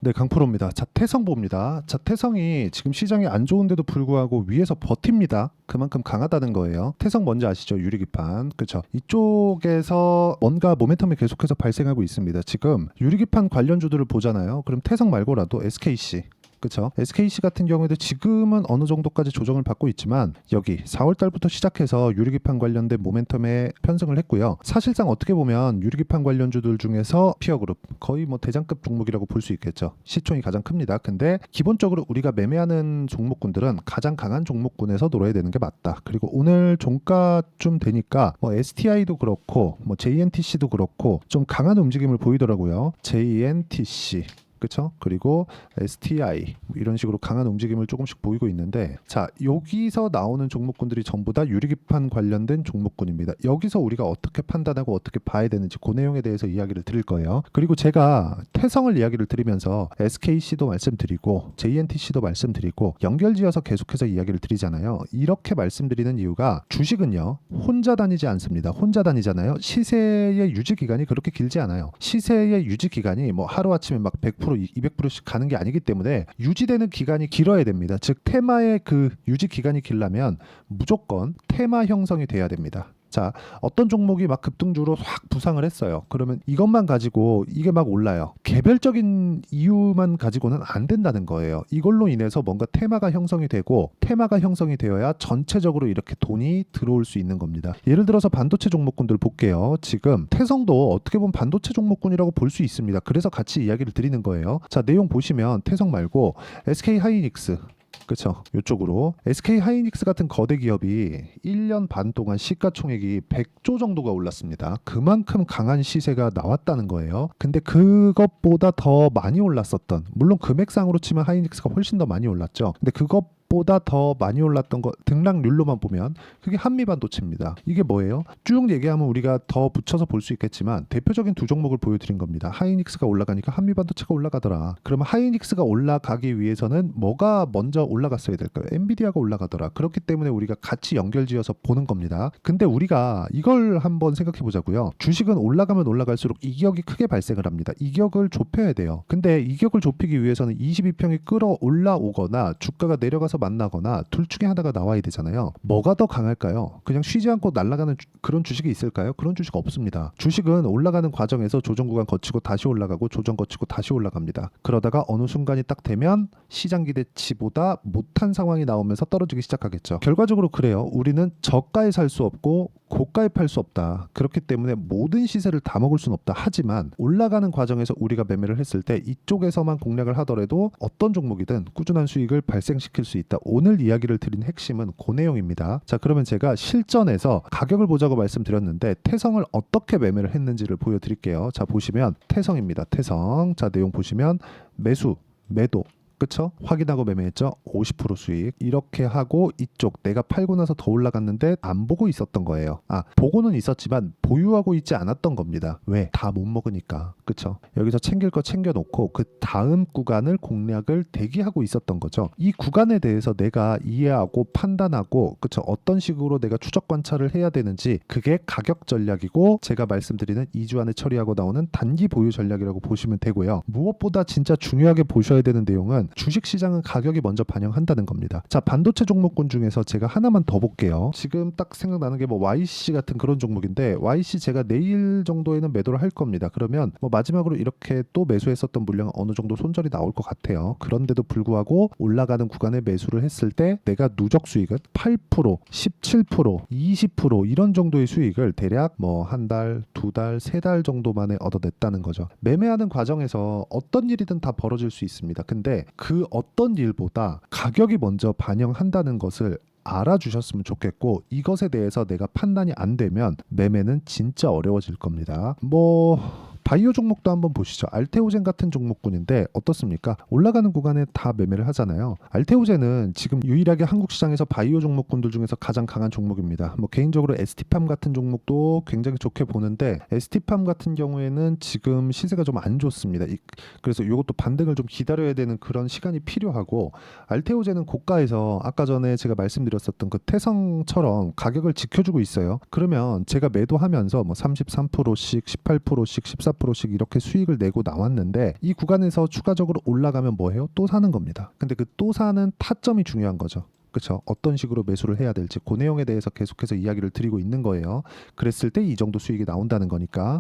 네, 강프로입니다. 자, 태성 봅니다. 자, 태성이 지금 시장이 안 좋은데도 불구하고 위에서 버팁니다. 그만큼 강하다는 거예요. 태성 뭔지 아시죠? 유리기판. 그렇죠? 이쪽에서 뭔가 모멘텀이 계속해서 발생하고 있습니다. 지금 유리기판 관련주들을 보잖아요. 그럼 태성 말고라도 SKC, 그렇죠? SKC 같은 경우에도 지금은 어느 정도까지 조정을 받고 있지만 여기 4월 달부터 시작해서 유리기판 관련된 모멘텀에 편승을 했고요. 사실상 어떻게 보면 유리기판 관련주들 중에서 피어그룹 거의 뭐 대장급 종목이라고 볼 수 있겠죠. 시총이 가장 큽니다. 근데 기본적으로 우리가 매매하는 종목군들은 가장 강한 종목군에서 놀아야 되는 게 맞다. 그리고 오늘 종가쯤 되니까 뭐 STI도 그렇고 뭐 JNTC도 그렇고 좀 강한 움직임을 보이더라고요. JNTC, 그쵸? 그리고 STI 이런 식으로 강한 움직임을 조금씩 보이고 있는데, 자, 여기서 나오는 종목군들이 전부 다 유리기판 관련된 종목군입니다. 여기서 우리가 어떻게 판단하고 어떻게 봐야 되는지 그 내용에 대해서 이야기를 드릴 거예요. 그리고 제가 태성을 이야기를 드리면서 SKC도 말씀드리고 JNTC도 말씀드리고 연결지어서 계속해서 이야기를 드리잖아요. 이렇게 말씀드리는 이유가 주식은요, 혼자 다니지 않습니다. 혼자 다니잖아요. 시세의 유지 기간이 그렇게 길지 않아요. 시세의 유지 기간이 뭐 하루아침에 막 100% 200%씩 가는 게 아니기 때문에 유지되는 기간이 길어야 됩니다. 즉 테마의 그 유지 기간이 길려면 무조건 테마 형성이 돼야 됩니다. 자, 어떤 종목이 막 급등주로 확 부상을 했어요. 그러면 이것만 가지고 이게 막 올라요. 개별적인 이유만 가지고는 안 된다는 거예요. 이걸로 인해서 뭔가 테마가 형성이 되고, 테마가 형성이 되어야 전체적으로 이렇게 돈이 들어올 수 있는 겁니다. 예를 들어서 반도체 종목군들 볼게요. 지금 태성도 어떻게 보면 반도체 종목군이라고 볼 수 있습니다. 그래서 같이 이야기를 드리는 거예요. 자, 내용 보시면 태성 말고 SK 하이닉스, 그렇죠. 이쪽으로 SK 하이닉스 같은 거대 기업이 1년 반 동안 시가총액이 100조 정도가 올랐습니다. 그만큼 강한 시세가 나왔다는 거예요. 근데 그것보다 더 많이 올랐었던, 물론 금액상으로 치면 하이닉스가 훨씬 더 많이 올랐죠. 근데 그것보다 더 많이 올랐던 거 등락률로만 보면 그게 한미반도체입니다. 이게 뭐예요? 쭉 얘기하면 우리가 더 붙여서 볼 수 있겠지만 대표적인 두 종목을 보여드린 겁니다. 하이닉스가 올라가니까 한미반도체가 올라가더라. 그러면 하이닉스가 올라가기 위해서는 뭐가 먼저 올라갔어야 될까요? 엔비디아가 올라가더라. 그렇기 때문에 우리가 같이 연결지어서 보는 겁니다. 근데 우리가 이걸 한번 생각해 보자고요. 주식은 올라가면 올라갈수록 이격이 크게 발생을 합니다. 이격을 좁혀야 돼요. 근데 이격을 좁히기 위해서는 22평이 끌어 올라오거나 주가가 내려가서 만나거나 둘 중에 하나가 나와야 되잖아요. 뭐가 더 강할까요? 그냥 쉬지 않고 날아가는 그런 주식이 있을까요? 그런 주식 없습니다. 주식은 올라가는 과정에서 조정 구간 거치고 다시 올라가고 조정 거치고 다시 올라갑니다. 그러다가 어느 순간이 딱 되면 시장 기대치보다 못한 상황이 나오면서 떨어지기 시작하겠죠. 결과적으로 그래요. 우리는 저가에 살 수 없고 고가에 팔 수 없다. 그렇기 때문에 모든 시세를 다 먹을 수는 없다. 하지만 올라가는 과정에서 우리가 매매를 했을 때 이쪽에서만 공략을 하더라도 어떤 종목이든 꾸준한 수익을 발생시킬 수 있다. 오늘 이야기를 드린 핵심은 그 내용입니다. 자, 그러면 제가 실전에서 가격을 보자고 말씀드렸는데 태성을 어떻게 매매를 했는지를 보여드릴게요. 자, 보시면 태성입니다. 태성. 자, 내용 보시면 매수, 매도, 그쵸? 확인하고 매매했죠? 50% 수익. 이렇게 하고 이쪽 내가 팔고 나서 더 올라갔는데 안 보고 있었던 거예요. 아, 보고는 있었지만 보유하고 있지 않았던 겁니다. 왜? 다 못 먹으니까. 그쵸? 여기서 챙길 거 챙겨놓고 그 다음 구간을 공략을 대기하고 있었던 거죠. 이 구간에 대해서 내가 이해하고 판단하고, 그쵸? 어떤 식으로 내가 추적 관찰을 해야 되는지, 그게 가격 전략이고 제가 말씀드리는 2주 안에 처리하고 나오는 단기 보유 전략이라고 보시면 되고요. 무엇보다 진짜 중요하게 보셔야 되는 내용은 주식시장은 가격이 먼저 반영한다는 겁니다. 자, 반도체 종목군 중에서 제가 하나만 더 볼게요. 지금 딱 생각나는 게 뭐 YC 같은 그런 종목인데, YC 제가 내일 정도에는 매도를 할 겁니다. 그러면 뭐 마지막으로 이렇게 또 매수했었던 물량은 어느 정도 손절이 나올 것 같아요. 그런데도 불구하고 올라가는 구간에 매수를 했을 때 내가 누적 수익은 8%, 17%, 20% 이런 정도의 수익을 대략 뭐 한 달, 두 달, 세 달 정도만에 얻어냈다는 거죠. 매매하는 과정에서 어떤 일이든 다 벌어질 수 있습니다. 근데 그 어떤 일보다 가격이 먼저 반영한다는 것을 알아주셨으면 좋겠고, 이것에 대해서 내가 판단이 안 되면 매매는 진짜 어려워질 겁니다. 바이오 종목도 한번 보시죠. 알테오젠 같은 종목군인데 어떻습니까? 올라가는 구간에 다 매매를 하잖아요. 알테오젠은 지금 유일하게 한국 시장에서 바이오 종목군들 중에서 가장 강한 종목입니다. 개인적으로 ST팜 같은 종목도 굉장히 좋게 보는데, ST팜 같은 경우에는 지금 시세가 좀 안 좋습니다. 그래서 이것도 반등을 좀 기다려야 되는 그런 시간이 필요하고, 알테오젠은 고가에서 아까 전에 제가 말씀드렸었던 그 태성처럼 가격을 지켜주고 있어요. 그러면 제가 매도하면서 33%씩, 18%씩, 14% 4%씩 이렇게 수익을 내고 나왔는데 이 구간에서 추가적으로 올라가면 뭐해요? 또 사는 겁니다. 근데 그 또 사는 타점이 중요한 거죠. 그렇죠. 어떤 식으로 매수를 해야 될지 그 내용에 대해서 계속해서 이야기를 드리고 있는 거예요. 그랬을 때 이 정도 수익이 나온다는 거니까.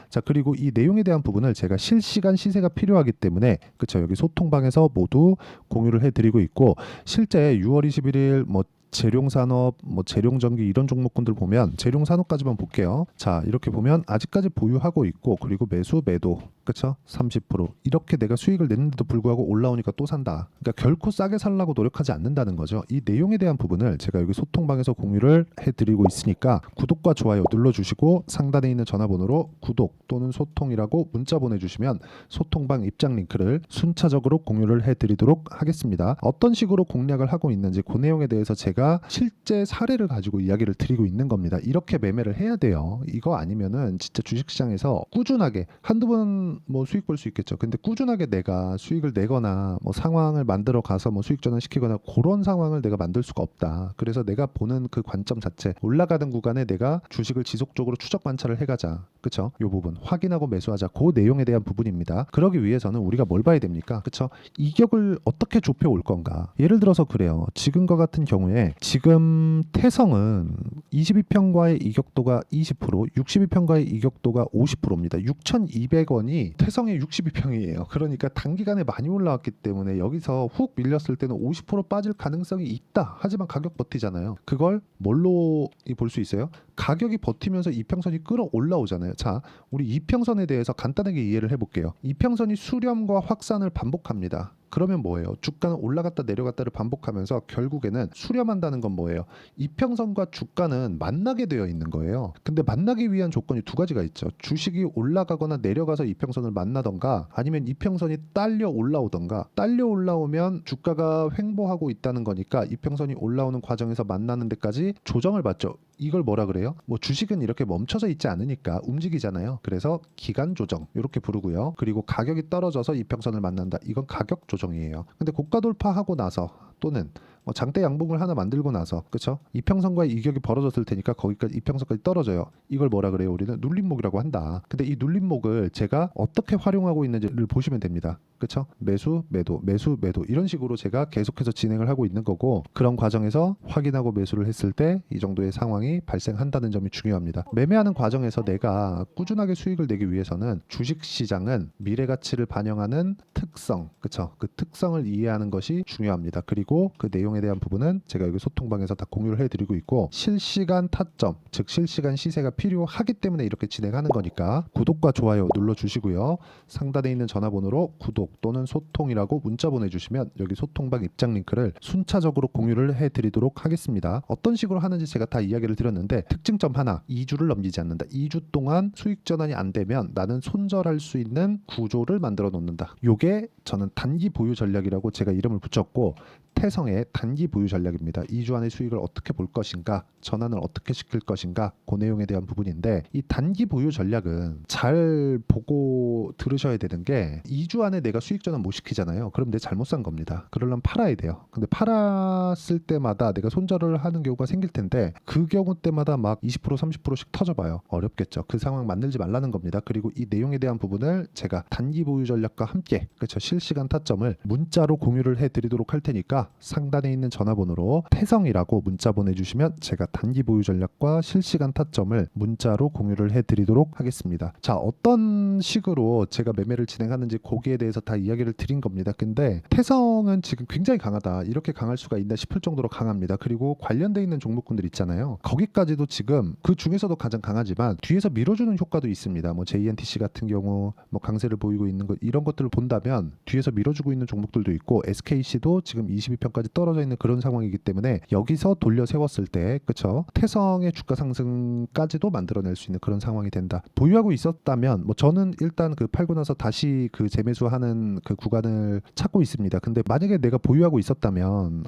자, 그리고 이 내용에 대한 부분을 제가 실시간 시세가 필요하기 때문에 그렇죠. 여기 소통방에서 모두 공유를 해드리고 있고 실제 6월 21일 뭐 재룡산업, 뭐 재룡전기 이런 종목군들 보면 재룡산업까지만 볼게요. 자, 이렇게 보면 아직까지 보유하고 있고 그리고 매수 매도 그쵸? 30% 이렇게 내가 수익을 냈는데도 불구하고 올라오니까 또 산다. 그러니까 결코 싸게 살라고 노력하지 않는다는 거죠. 이 내용에 대한 부분을 제가 여기 소통방에서 공유를 해드리고 있으니까 구독과 좋아요 눌러주시고 상단에 있는 전화번호로 구독 또는 소통이라고 문자 보내주시면 소통방 입장 링크를 순차적으로 공유를 해드리도록 하겠습니다. 어떤 식으로 공략을 하고 있는지 그 내용에 대해서 제가 실제 사례를 가지고 이야기를 드리고 있는 겁니다. 이렇게 매매를 해야 돼요. 이거 아니면은 진짜 주식시장에서 꾸준하게 한두 번 뭐 수익 볼 수 있겠죠. 근데 꾸준하게 내가 수익을 내거나 뭐 상황을 만들어 가서 뭐 수익 전환시키거나 그런 상황을 내가 만들 수가 없다. 그래서 내가 보는 그 관점 자체 올라가는 구간에 내가 주식을 지속적으로 추적 관찰을 해가자. 그쵸? 이 부분 확인하고 매수하자. 그 내용에 대한 부분입니다. 그러기 위해서는 우리가 뭘 봐야 됩니까? 그쵸? 이격을 어떻게 좁혀 올 건가? 예를 들어서 그래요. 지금과 같은 경우에 지금 태성은 22평과의 이격도가 20%, 62평과의 이격도가 50%입니다. 6,200원이 태성의 62평이에요. 그러니까 단기간에 많이 올라왔기 때문에 여기서 훅 밀렸을 때는 50% 빠질 가능성이 있다. 하지만 가격 버티잖아요. 그걸 뭘로 볼 수 있어요? 가격이 버티면서 이평선이 끌어 올라오잖아요. 자, 우리 이평선에 대해서 간단하게 이해를 해볼게요. 이평선이 수렴과 확산을 반복합니다. 그러면 뭐예요? 주가는 올라갔다 내려갔다를 반복하면서 결국에는 수렴한다는 건 뭐예요? 이평선과 주가는 만나게 되어 있는 거예요. 근데 만나기 위한 조건이 두 가지가 있죠. 주식이 올라가거나 내려가서 이평선을 만나던가 아니면 이평선이 딸려 올라오던가. 딸려 올라오면 주가가 횡보하고 있다는 거니까 이평선이 올라오는 과정에서 만나는 데까지 조정을 받죠. 이걸 뭐라 그래요? 뭐 주식은 이렇게 멈춰져 있지 않으니까 움직이잖아요. 그래서 기간 조정 이렇게 부르고요. 그리고 가격이 떨어져서 이평선을 만난다. 이건 가격 조정이에요. 근데 고가 돌파하고 나서 또는 뭐 장대 양봉을 하나 만들고 나서 그쵸? 이평선과의 이격이 벌어졌을 테니까 거기까지 이평선까지 떨어져요. 이걸 뭐라 그래요? 우리는 눌림목이라고 한다. 근데 이 눌림목을 제가 어떻게 활용하고 있는지를 보시면 됩니다. 그쵸? 매수, 매도, 매수, 매도 이런 식으로 제가 계속해서 진행을 하고 있는 거고 그런 과정에서 확인하고 매수를 했을 때 이 정도의 상황이 발생한다는 점이 중요합니다. 매매하는 과정에서 내가 꾸준하게 수익을 내기 위해서는 주식시장은 미래가치를 반영하는 특성, 그쵸? 그 특성을 이해하는 것이 중요합니다. 그리고 그 내용에 대한 부분은 제가 여기 소통방에서 다 공유를 해드리고 있고 실시간 타점, 즉 실시간 시세가 필요하기 때문에 이렇게 진행하는 거니까 구독과 좋아요 눌러주시고요. 상단에 있는 전화번호로 구독 또는 소통이라고 문자 보내주시면 여기 소통방 입장 링크를 순차적으로 공유를 해드리도록 하겠습니다. 어떤 식으로 하는지 제가 다 이야기를 드렸는데 특징점 하나, 2주를 넘기지 않는다. 2주 동안 수익 전환이 안 되면 나는 손절할 수 있는 구조를 만들어 놓는다. 요게 저는 단기 보유 전략이라고 제가 이름을 붙였고 태성의 단기 보유 전략입니다. 2주 안에 수익을 어떻게 볼 것인가, 전환을 어떻게 시킬 것인가, 그 내용에 대한 부분인데 이 단기 보유 전략은 잘 보고 들으셔야 되는 게 2주 안에 내가 수익 전환 못 시키잖아요. 그럼 내 잘못 산 겁니다. 그러려면 팔아야 돼요. 근데 팔았을 때마다 내가 손절을 하는 경우가 생길 텐데 그 경우 때마다 막 20% 30%씩 터져봐요. 어렵겠죠. 그 상황 만들지 말라는 겁니다. 그리고 이 내용에 대한 부분을 제가 단기 보유 전략과 함께 그렇죠. 실시간 타점을 문자로 공유를 해드리도록 할 테니까 상단에 있는 전화번호로 태성이라고 문자 보내주시면 제가 단기 보유 전략과 실시간 타점을 문자로 공유를 해드리도록 하겠습니다. 자, 어떤 식으로 제가 매매를 진행하는지 거기에 대해서 다 이야기를 드린 겁니다. 근데 태성은 지금 굉장히 강하다. 이렇게 강할 수가 있나 싶을 정도로 강합니다. 그리고 관련돼 있는 종목군들 있잖아요. 거기까지도 지금 그 중에서도 가장 강하지만 뒤에서 밀어주는 효과도 있습니다. 뭐 JNTC 같은 경우 뭐 강세를 보이고 있는 것 이런 것들을 본다면 뒤에서 밀어주고 있는 종목들도 있고 SKC도 지금 22평까지 떨어져 있는 그런 상황이기 때문에 여기서 돌려 세웠을 때 그쵸 태성의 주가 상승까지도 만들어낼 수 있는 그런 상황이 된다. 보유하고 있었다면 뭐 저는 일단 그 팔고 나서 다시 그 재매수하는 그 구간을 찾고 있습니다. 근데 만약에 내가 보유하고 있었다면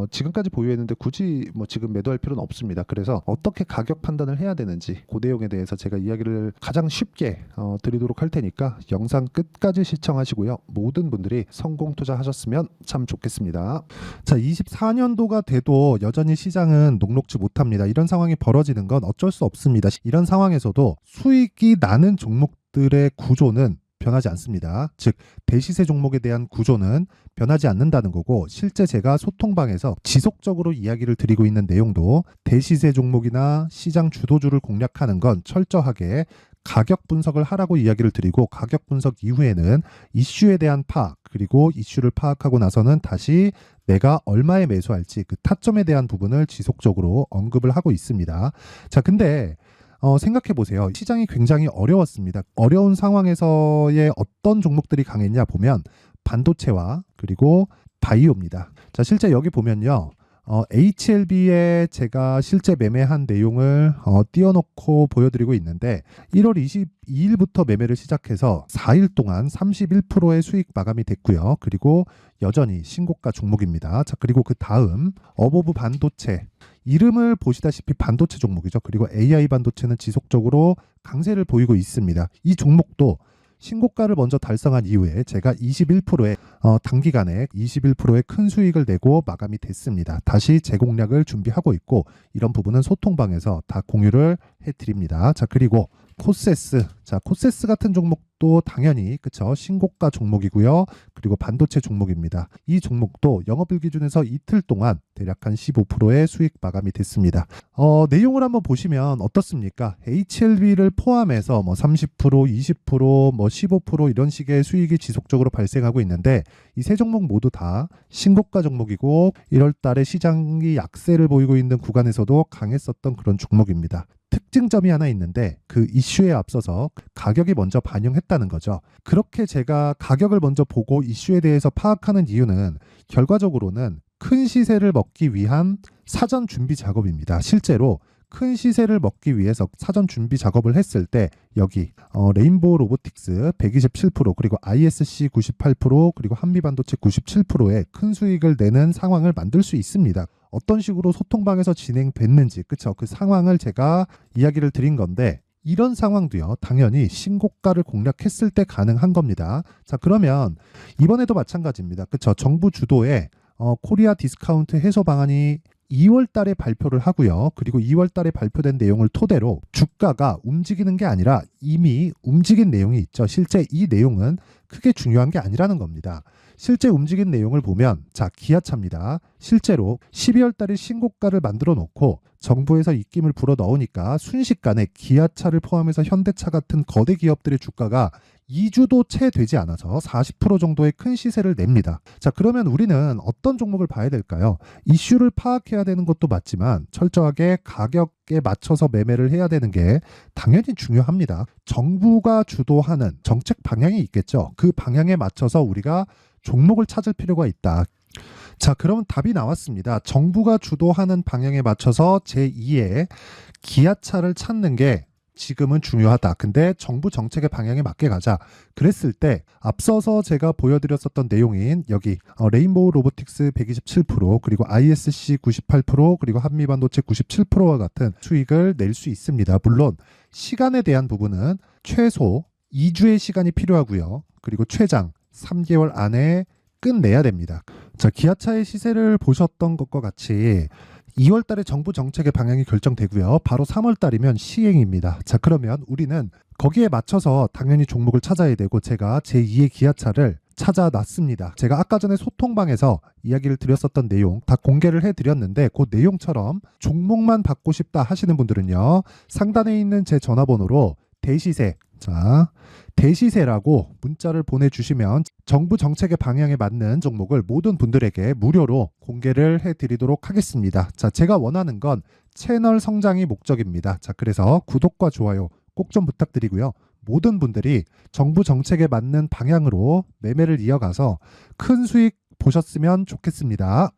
지금까지 보유했는데 굳이 뭐 지금 매도할 필요는 없습니다. 그래서 어떻게 가격 판단을 해야 되는지 그 내용에 대해서 제가 이야기를 가장 쉽게 드리도록 할 테니까 영상 끝까지 시청하시고요. 모든 분들이 성공 투자하셨으면 참 좋겠습니다. 자, 24년도가 돼도 여전히 시장은 녹록지 못합니다. 이런 상황이 벌어지는 건 어쩔 수 없습니다. 이런 상황에서도 수익이 나는 종목들의 구조는 변하지 않습니다. 즉, 대시세 종목에 대한 구조는 변하지 않는다는 거고, 실제 제가 소통방에서 지속적으로 이야기를 드리고 있는 내용도 대시세 종목이나 시장 주도주를 공략하는 건 철저하게 가격 분석을 하라고 이야기를 드리고, 가격 분석 이후에는 이슈에 대한 파악, 그리고 이슈를 파악하고 나서는 다시 내가 얼마에 매수할지 그 타점에 대한 부분을 지속적으로 언급을 하고 있습니다. 자, 근데 생각해 보세요. 시장이 굉장히 어려웠습니다. 어려운 상황에서의 어떤 종목들이 강했냐 보면 반도체와 그리고 바이오입니다. 자, 실제 여기 보면요. HLB에 제가 실제 매매한 내용을 띄워놓고 보여드리고 있는데, 1월 22일부터 매매를 시작해서 4일 동안 31%의 수익 마감이 됐고요. 그리고 여전히 신고가 종목입니다. 자, 그리고 그 다음 어보브 반도체, 이름을 보시다시피 반도체 종목이죠. 그리고 AI 반도체는 지속적으로 강세를 보이고 있습니다. 이 종목도 신고가를 먼저 달성한 이후에 제가 21%의 단기간에 21%의 큰 수익을 내고 마감이 됐습니다. 다시 재공략을 준비하고 있고, 이런 부분은 소통방에서 다 공유를 해드립니다. 자, 그리고 코세스. 자, 코세스 같은 종목도 당연히 그쵸, 신고가 종목이고요. 그리고 반도체 종목입니다. 이 종목도 영업일 기준에서 이틀 동안 대략 한 15%의 수익 마감이 됐습니다. 내용을 한번 보시면 어떻습니까? HLB를 포함해서 뭐 30%, 20%, 뭐 15% 이런 식의 수익이 지속적으로 발생하고 있는데, 이 세 종목 모두 다 신고가 종목이고 1월 달에 시장이 약세를 보이고 있는 구간에서도 강했었던 그런 종목입니다. 특징점이 하나 있는데, 그 이슈에 앞서서 가격이 먼저 반영했다는 거죠. 그렇게 제가 가격을 먼저 보고 이슈에 대해서 파악하는 이유는 결과적으로는 큰 시세를 먹기 위한 사전 준비 작업입니다. 실제로 큰 시세를 먹기 위해서 사전 준비 작업을 했을 때 여기 레인보우 로보틱스 127%, 그리고 ISC 98%, 그리고 한미반도체 97%의 큰 수익을 내는 상황을 만들 수 있습니다. 어떤 식으로 소통방에서 진행됐는지, 그쵸? 그 상황을 제가 이야기를 드린 건데, 이런 상황도요, 당연히 신고가를 공략했을 때 가능한 겁니다. 자, 그러면 이번에도 마찬가지입니다. 그쵸? 정부 주도의 코리아 디스카운트 해소 방안이 2월 달에 발표를 하고요. 그리고 2월 달에 발표된 내용을 토대로 주가가 움직이는 게 아니라 이미 움직인 내용이 있죠. 실제 이 내용은 크게 중요한 게 아니라는 겁니다. 실제 움직인 내용을 보면, 자, 기아차입니다. 실제로 12월 달에 신고가를 만들어 놓고 정부에서 입김을 불어 넣으니까 순식간에 기아차를 포함해서 현대차 같은 거대 기업들의 주가가 2주도 채 되지 않아서 40% 정도의 큰 시세를 냅니다. 자, 그러면 우리는 어떤 종목을 봐야 될까요? 이슈를 파악해야 되는 것도 맞지만 철저하게 가격에 맞춰서 매매를 해야 되는 게 당연히 중요합니다. 정부가 주도하는 정책 방향이 있겠죠. 그 방향에 맞춰서 우리가 종목을 찾을 필요가 있다. 자, 그러면 답이 나왔습니다. 정부가 주도하는 방향에 맞춰서 제2의 기아차를 찾는 게 지금은 중요하다. 근데 정부 정책의 방향에 맞게 가자. 그랬을 때 앞서서 제가 보여드렸었던 내용인 여기 레인보우 로보틱스 127%, 그리고 ISC 98%, 그리고 한미반도체 97%와 같은 수익을 낼 수 있습니다. 물론 시간에 대한 부분은 최소 2주의 시간이 필요하고요. 그리고 최장 3개월 안에 끝내야 됩니다. 자, 기아차의 시세를 보셨던 것과 같이 2월 달에 정부 정책의 방향이 결정되고요. 바로 3월 달이면 시행입니다. 자, 그러면 우리는 거기에 맞춰서 당연히 종목을 찾아야 되고, 제가 제2의 기아차를 찾아놨습니다. 제가 아까 전에 소통방에서 이야기를 드렸었던 내용 다 공개를 해드렸는데, 그 내용처럼 종목만 받고 싶다 하시는 분들은요, 상단에 있는 제 전화번호로 대시세, 자, 대시세라고 문자를 보내주시면 정부 정책의 방향에 맞는 종목을 모든 분들에게 무료로 공개를 해드리도록 하겠습니다. 자, 제가 원하는 건 채널 성장이 목적입니다. 자, 그래서 구독과 좋아요 꼭 좀 부탁드리고요. 모든 분들이 정부 정책에 맞는 방향으로 매매를 이어가서 큰 수익 보셨으면 좋겠습니다.